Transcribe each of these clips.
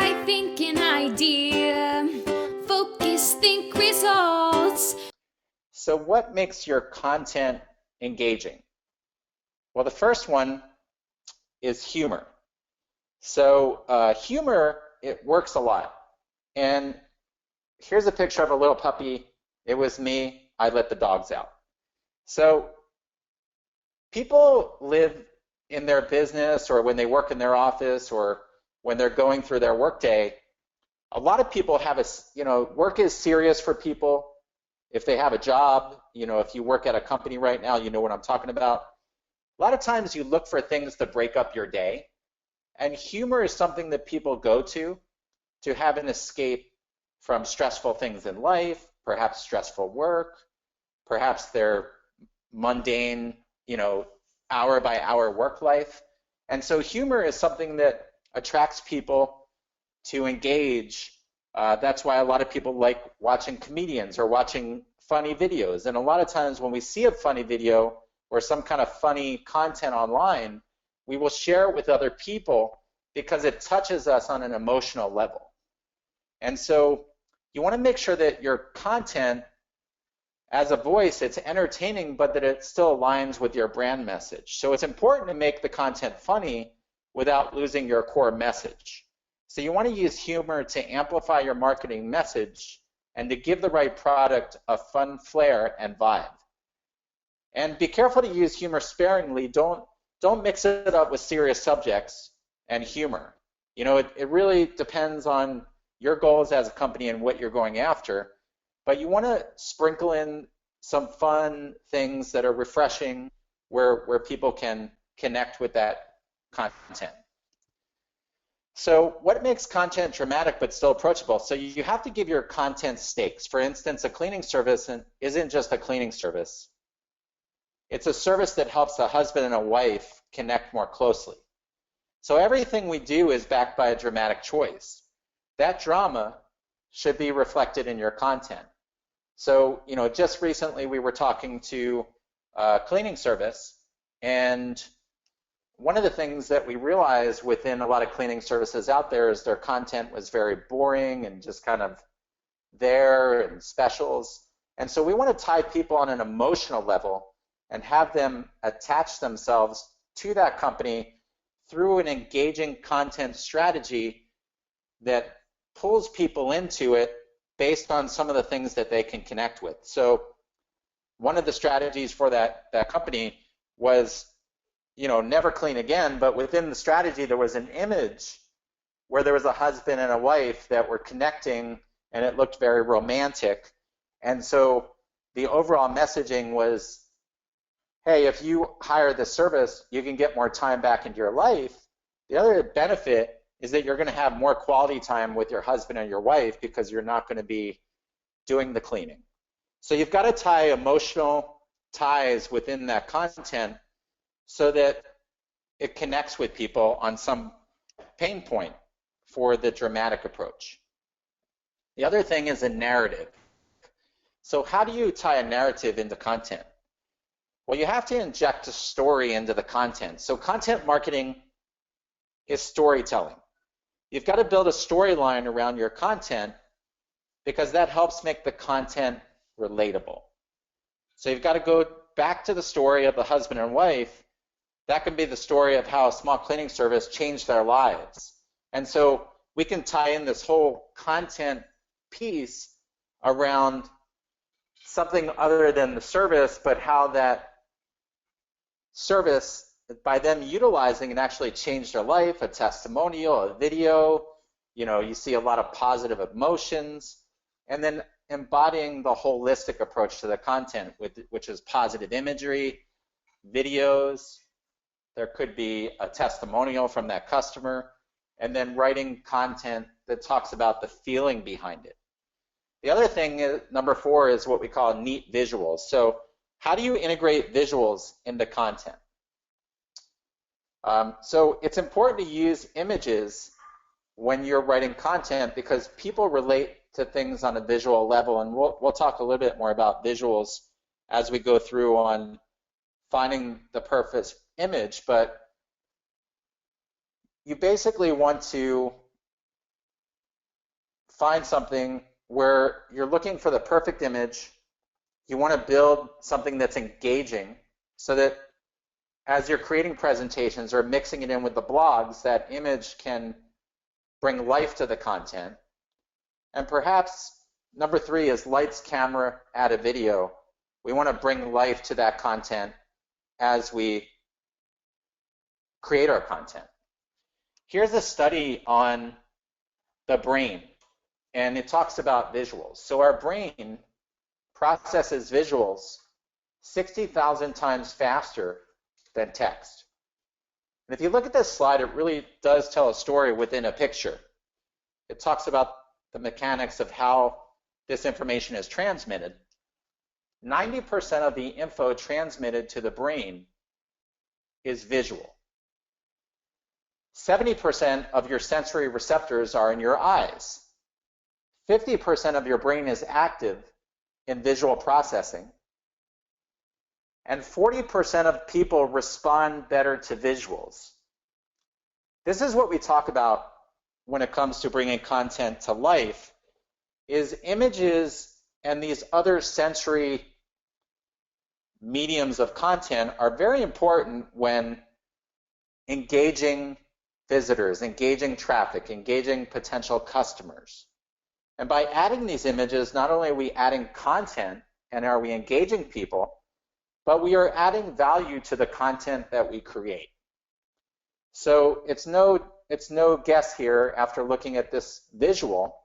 I think an idea. Focus, think results. So what makes your content engaging? Well, the first one is humor. So humor, it works a lot. And here's a picture of a little puppy. It was me. I let the dogs out. So people live in their business, or when they work in their office, or when they're going through their workday. A lot of people have work is serious for people. If they have a job, if you work at a company right now, you know what I'm talking about. A lot of times you look for things to break up your day, and humor is something that people go to have an escape from stressful things in life, perhaps stressful work, perhaps their mundane, hour by hour work life. And so humor is something that attracts people to engage. That's why a lot of people like watching comedians or watching funny videos. And a lot of times when we see a funny video or some kind of funny content online, we will share it with other people because it touches us on an emotional level. And so you want to make sure that your content as a voice, it's entertaining, but that it still aligns with your brand message. So it's important to make the content funny without losing your core message. So you want to use humor to amplify your marketing message and to give the right product a fun flair and vibe. And be careful to use humor sparingly. Don't mix it up with serious subjects and humor. It really depends on your goals as a company and what you're going after. But you want to sprinkle in some fun things that are refreshing, where people can connect with that content. So what makes content dramatic but still approachable? So you have to give your content stakes. For instance, a cleaning service isn't just a cleaning service. It's a service that helps a husband and a wife connect more closely. So everything we do is backed by a dramatic choice. That drama should be reflected in your content. So, just recently we were talking to a cleaning service, and one of the things that we realized within a lot of cleaning services out there is their content was very boring and just kind of there and specials. And so we want to tie people on an emotional level and have them attach themselves to that company through an engaging content strategy that pulls people into it based on some of the things that they can connect with. So one of the strategies for that company was, never clean again, but within the strategy there was an image where there was a husband and a wife that were connecting, and it looked very romantic. And so the overall messaging was, hey, if you hire this service, you can get more time back into your life. The other benefit is that you're going to have more quality time with your husband and your wife because you're not going to be doing the cleaning. So you've got to tie emotional ties within that content so that it connects with people on some pain point for the dramatic approach. The other thing is a narrative. So how do you tie a narrative into content? Well, you have to inject a story into the content. So content marketing is storytelling. You've got to build a storyline around your content because that helps make the content relatable. So you've got to go back to the story of the husband and wife. That could be the story of how a small cleaning service changed their lives. And so we can tie in this whole content piece around something other than the service, but how that service, by them utilizing, it actually changed their life, a testimonial, a video. You see a lot of positive emotions, and then embodying the holistic approach to the content, which is positive imagery, videos. There could be a testimonial from that customer, and then writing content that talks about the feeling behind it. The other thing is, number 4, is what we call neat visuals. So how do you integrate visuals into content? So it's important to use images when you're writing content because people relate to things on a visual level, and we'll talk a little bit more about visuals as we go through on finding the perfect image. But you basically want to find something where you're looking for the perfect image. You want to build something that's engaging so that as you're creating presentations or mixing it in with the blogs, that image can bring life to the content. And perhaps number 3 is lights, camera, add a video. We want to bring life to that content as we create our content. Here's a study on the brain, and it talks about visuals. So our brain processes visuals 60,000 times faster than text. And if you look at this slide, it really does tell a story within a picture. It talks about the mechanics of how this information is transmitted. 90% of the info transmitted to the brain is visual. 70% of your sensory receptors are in your eyes. 50% of your brain is active in visual processing. And 40% of people respond better to visuals. This is what we talk about when it comes to bringing content to life, is images and these other sensory mediums of content are very important when engaging visitors, engaging traffic, engaging potential customers. And by adding these images, not only are we adding content and are we engaging people, but we are adding value to the content that we create. So it's no guess here after looking at this visual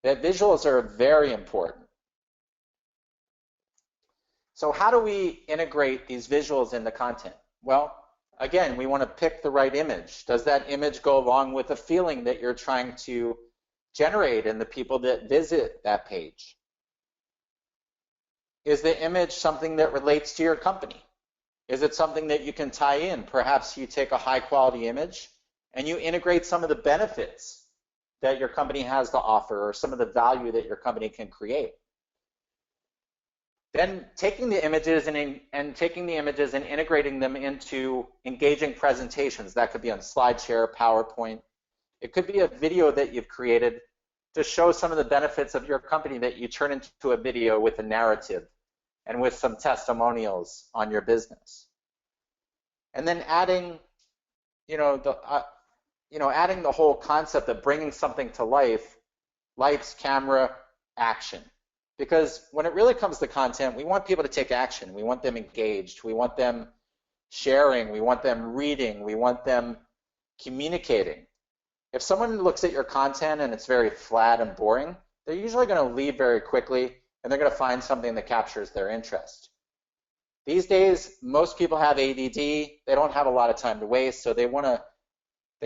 that visuals are very important. So how do we integrate these visuals into content? Well, again, we want to pick the right image. Does that image go along with the feeling that you're trying to generate in the people that visit that page? Is the image something that relates to your company? Is it something that you can tie in? Perhaps you take a high quality image and you integrate some of the benefits that your company has to offer or some of the value that your company can create. Then taking the images and integrating them into engaging presentations. That could be on SlideShare, PowerPoint. It could be a video that you've created to show some of the benefits of your company that you turn into a video with a narrative and with some testimonials on your business. And then adding, adding the whole concept of bringing something to life, lights, camera, action. Because when it really comes to content, we want people to take action. We want them engaged. We want them sharing. We want them reading. We want them communicating. If someone looks at your content and it's very flat and boring, they're usually going to leave very quickly and they're going to find something that captures their interest. These days, most people have ADD. They don't have a lot of time to waste, so they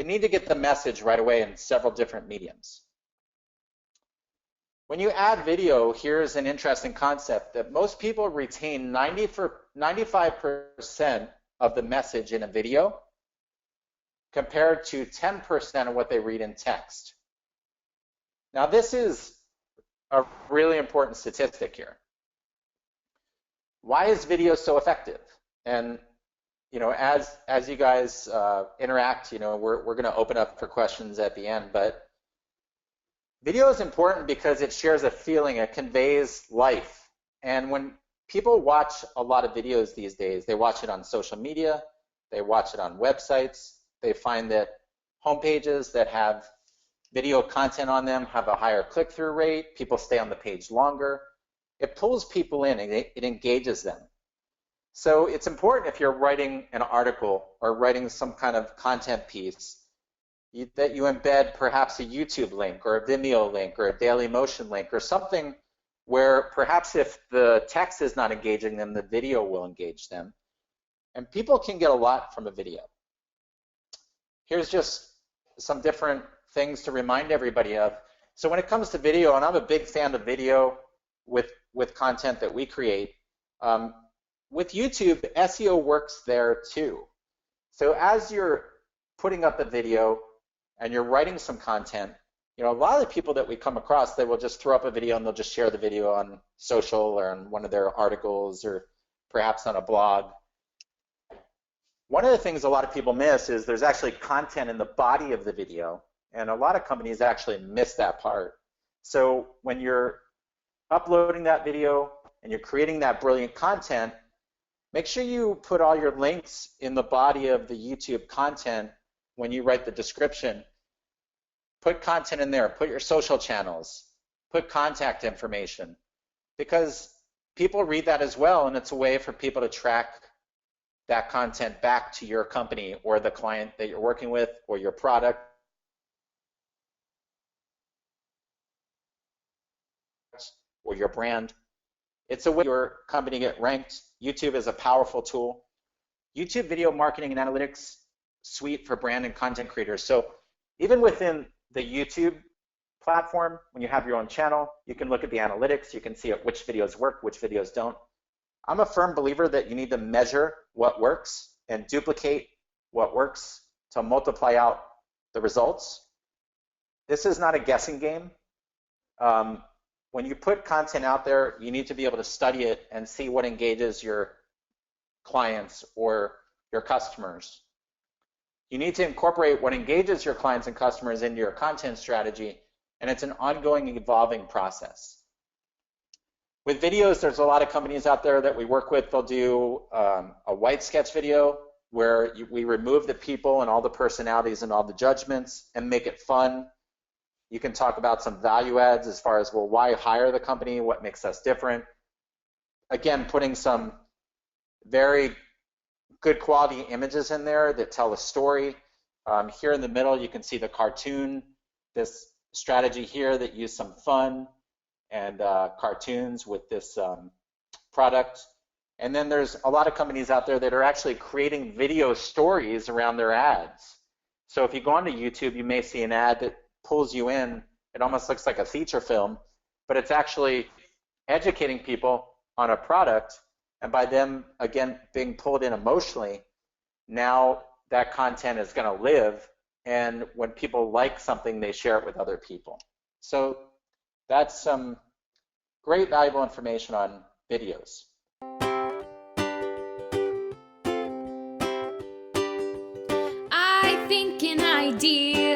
need to get the message right away in several different mediums. When you add video, here's an interesting concept that most people retain 95% of the message in a video compared to 10% of what they read in text. Now, this is a really important statistic here. Why is video so effective? And as you guys interact, we're going to open up for questions at the end, but video is important because it shares a feeling, it conveys life. And when people watch a lot of videos these days, they watch it on social media, they watch it on websites, they find that homepages that have video content on them have a higher click-through rate, people stay on the page longer. It pulls people in and it engages them. So it's important if you're writing an article or writing some kind of content piece that you embed perhaps a YouTube link or a Vimeo link or a Dailymotion link or something where perhaps if the text is not engaging them, the video will engage them. And people can get a lot from a video. Here's just some different things to remind everybody of. So when it comes to video, and I'm a big fan of video with content that we create, with YouTube, SEO works there too. So as you're putting up a video and you're writing some content, a lot of the people that we come across, they will just throw up a video and they'll just share the video on social or on one of their articles or perhaps on a blog. One of the things a lot of people miss is there's actually content in the body of the video, and a lot of companies actually miss that part. So when you're uploading that video and you're creating that brilliant content, make sure you put all your links in the body of the YouTube content when you write the description. Put content in there, put your social channels, put contact information, because people read that as well, and it's a way for people to track that content back to your company or the client that you're working with or your product or your brand. It's a way your company get ranked. YouTube is a powerful tool. YouTube video marketing and analytics suite for brand and content creators. So even within the YouTube platform, when you have your own channel, you can look at the analytics. You can see which videos work, which videos don't. I'm a firm believer that you need to measure what works and duplicate what works to multiply out the results. This is not a guessing game. When you put content out there, you need to be able to study it and see what engages your clients or your customers. You need to incorporate what engages your clients and customers into your content strategy, and it's an ongoing, evolving process. With videos, there's a lot of companies out there that we work with. They'll do a white sketch video where we remove the people and all the personalities and all the judgments and make it fun. You can talk about some value adds as far as, well, why hire the company? What makes us different? Again, putting some very good quality images in there that tell a story. Here in the middle, you can see the cartoon, this strategy here that use some fun and cartoons with this product. And then there's a lot of companies out there that are actually creating video stories around their ads. So if you go onto YouTube, you may see an ad that pulls you in. It almost looks like a feature film, but it's actually educating people on a product, and by them, again, being pulled in emotionally, now that content is going to live, and when people like something, they share it with other people. So that's some great valuable information on videos. I think an idea